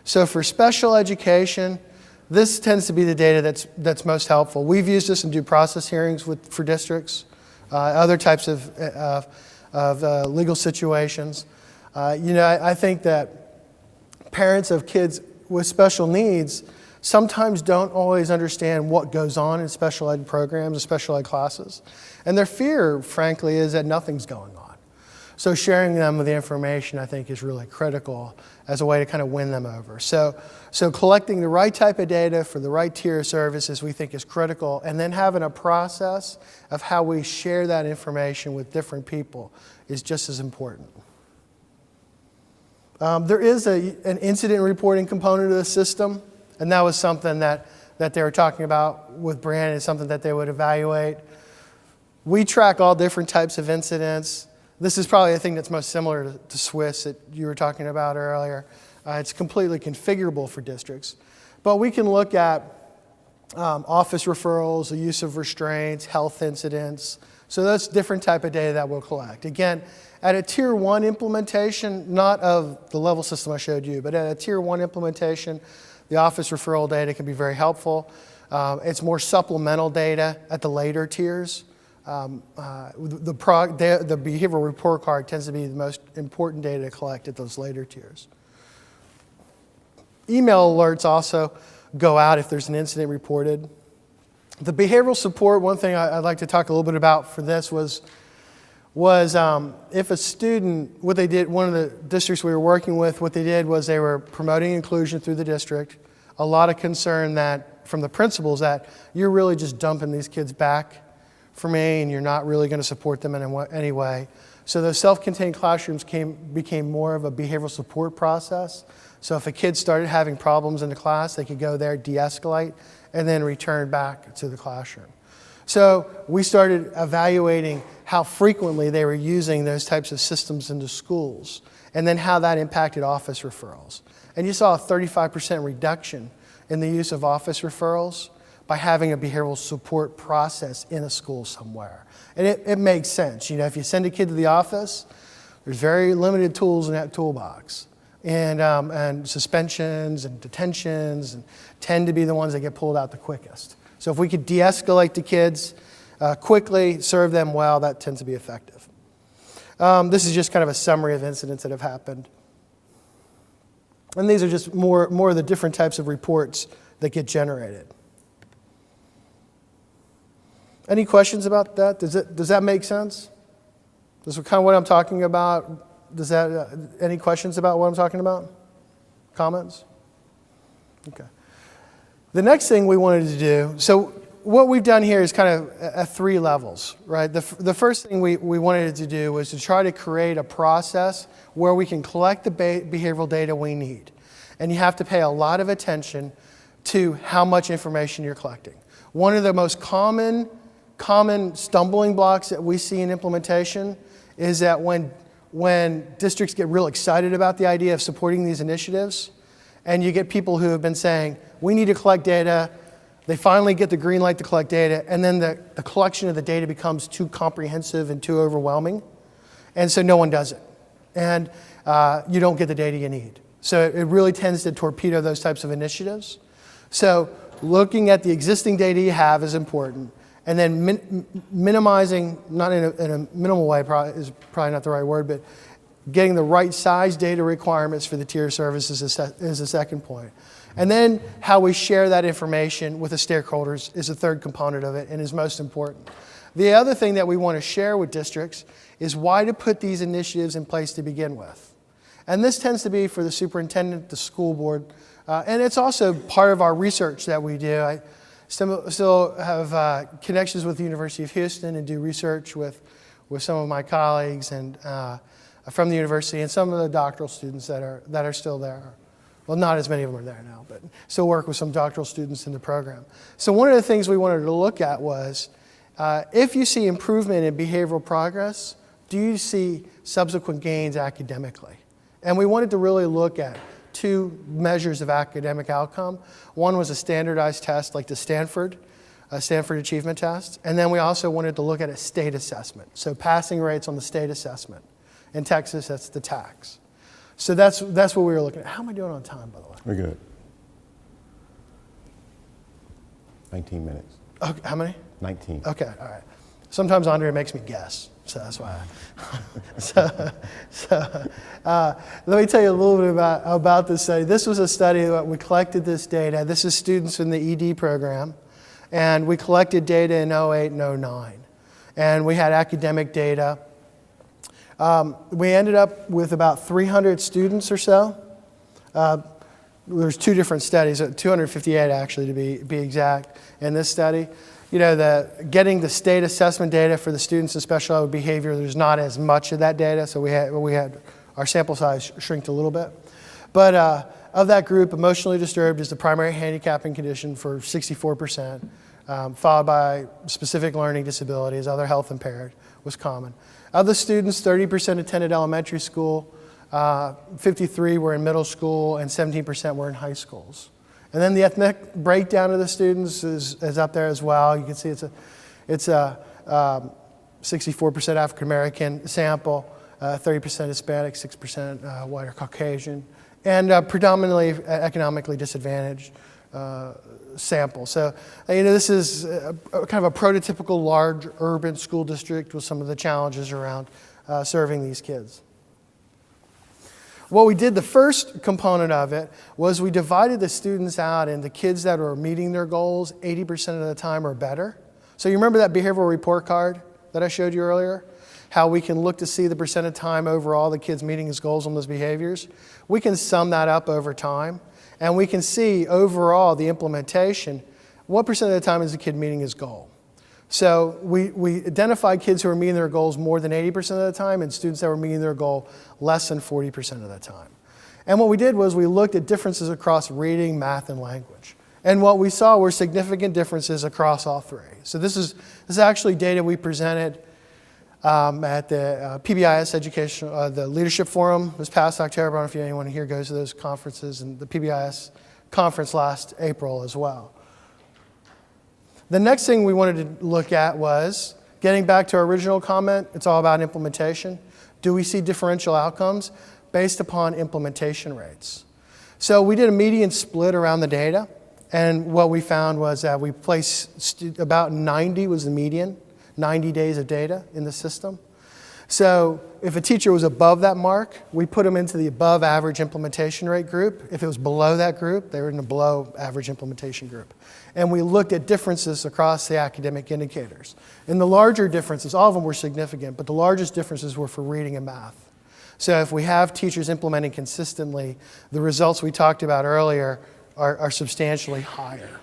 So for special education, this tends to be the data that's most helpful. We've used this in due process hearings for districts, other types of legal situations. I think that parents of kids with special needs sometimes don't always understand what goes on in special ed programs and special ed classes. And their fear, frankly, is that nothing's going on. So sharing them with the information, I think, is really critical as a way to kind of win them over. So collecting the right type of data for the right tier of services we think is critical, and then having a process of how we share that information with different people is just as important. There is an incident reporting component of the system, and that was something that they were talking about with Brandon. It's something that they would evaluate. We track all different types of incidents. This is probably the thing that's most similar to SWIS that you were talking about earlier. It's completely configurable for districts. But we can look at office referrals, the use of restraints, health incidents. So that's different type of data that we'll collect. Again, at a Tier 1 implementation, not of the level system I showed you, but at a Tier 1 implementation, the office referral data can be very helpful. It's more supplemental data at the later tiers. The behavioral report card tends to be the most important data to collect at those later tiers. Email alerts also go out if there's an incident reported. The behavioral support, one thing I'd like to talk a little bit about for this was if a student, what they did, one of the districts we were working with, what they did was they were promoting inclusion through the district. A lot of concern that from the principals that you're really just dumping these kids back for me and you're not really going to support them in any way. So those self-contained classrooms became more of a behavioral support process. So if a kid started having problems in the class, they could go there, de-escalate, and then return back to the classroom. So we started evaluating how frequently they were using those types of systems in the schools, and then how that impacted office referrals. And you saw a 35% reduction in the use of office referrals by having a behavioral support process in a school somewhere. And it makes sense. If you send a kid to the office, there's very limited tools in that toolbox. And suspensions and detentions tend to be the ones that get pulled out the quickest. So if we could de-escalate the kids quickly, serve them well, that tends to be effective. This is just kind of a summary of incidents that have happened. And these are just more of the different types of reports that get generated. Any questions about that? Does that make sense? This is kind of what I'm talking about. Does that, any questions about what I'm talking about? Comments? Okay. The next thing we wanted to do, so what we've done here is kind of at 3 levels, right? The first thing we wanted to do was to try to create a process where we can collect the behavioral data we need. And you have to pay a lot of attention to how much information you're collecting. One of the most common stumbling blocks that we see in implementation is that when districts get real excited about the idea of supporting these initiatives, and you get people who have been saying, we need to collect data, they finally get the green light to collect data, and then the collection of the data becomes too comprehensive and too overwhelming, and so no one does it. And you don't get the data you need. So it really tends to torpedo those types of initiatives. So looking at the existing data you have is important. And then minimizing, not in a minimal way is probably not the right word, but getting the right size data requirements for the tier services is the second point. And then how we share that information with the stakeholders is the third component of it and is most important. The other thing that we want to share with districts is why to put these initiatives in place to begin with. And this tends to be for the superintendent, the school board, and it's also part of our research that we do. I still have connections with the University of Houston and do research with some of my colleagues and from the university and some of the doctoral students that are still there. Well, not as many of them are there now, but still work with some doctoral students in the program. So one of the things we wanted to look at was, if you see improvement in behavioral progress, do you see subsequent gains academically? And we wanted to really look at 2 measures of academic outcome. One was a standardized test like the Stanford Achievement Test. And then we also wanted to look at a state assessment. So passing rates on the state assessment. In Texas, that's the TAKS. So that's what we were looking at. How am I doing on time, by the way? We're good. 19 minutes. Okay, how many? 19. Okay, all right. Sometimes Andre makes me guess, so that's why. Let me tell you a little bit about this study. This was a study that we collected this data. This is students in the ED program, and we collected data in 08 and 09. And we had academic data. We ended up with about 300 students or so. There's two different studies, 258 actually to be exact in this study. You know, getting the state assessment data for the students in special ed behavior, there's not as much of that data, so we had our sample size shrinked a little bit. But of that group, emotionally disturbed is the primary handicapping condition for 64%, followed by specific learning disabilities, other health impaired was common. Of the students, 30% attended elementary school, 53 were in middle school, and 17% were in high schools. And then the ethnic breakdown of the students is up there as well. You can see it's a 64% African American sample, 30% Hispanic, 6% white or Caucasian, and predominantly economically disadvantaged sample. So, you know, this is kind of a prototypical large urban school district with some of the challenges around serving these kids. What we did, the first component of it, was we divided the students out into kids that were meeting their goals 80% of the time or better. So you remember that behavioral report card that I showed you earlier? How we can look to see the percent of time overall the kid's meeting his goals on those behaviors. We can sum that up over time, and we can see overall the implementation, what percent of the time is the kid meeting his goal. So we identified kids who were meeting their goals more than 80% of the time and students that were meeting their goal less than 40% of the time. And what we did was we looked at differences across reading, math, and language. And what we saw were significant differences across all three. So this is actually data we presented at the PBIS Education, the Leadership Forum this past October. I don't know if anyone here goes to those conferences, and the PBIS conference last April as well. The next thing we wanted to look at was, getting back to our original comment, it's all about implementation. Do we see differential outcomes based upon implementation rates? So we did a median split around the data, and what we found was that we placed about 90 was the median, 90 days of data in the system. So if a teacher was above that mark, we put them into the above average implementation rate group. If it was below that group, they were in the below average implementation group. And we looked at differences across the academic indicators. And the larger differences, all of them were significant, but the largest differences were for reading and math. So if we have teachers implementing consistently, the results we talked about earlier are substantially higher.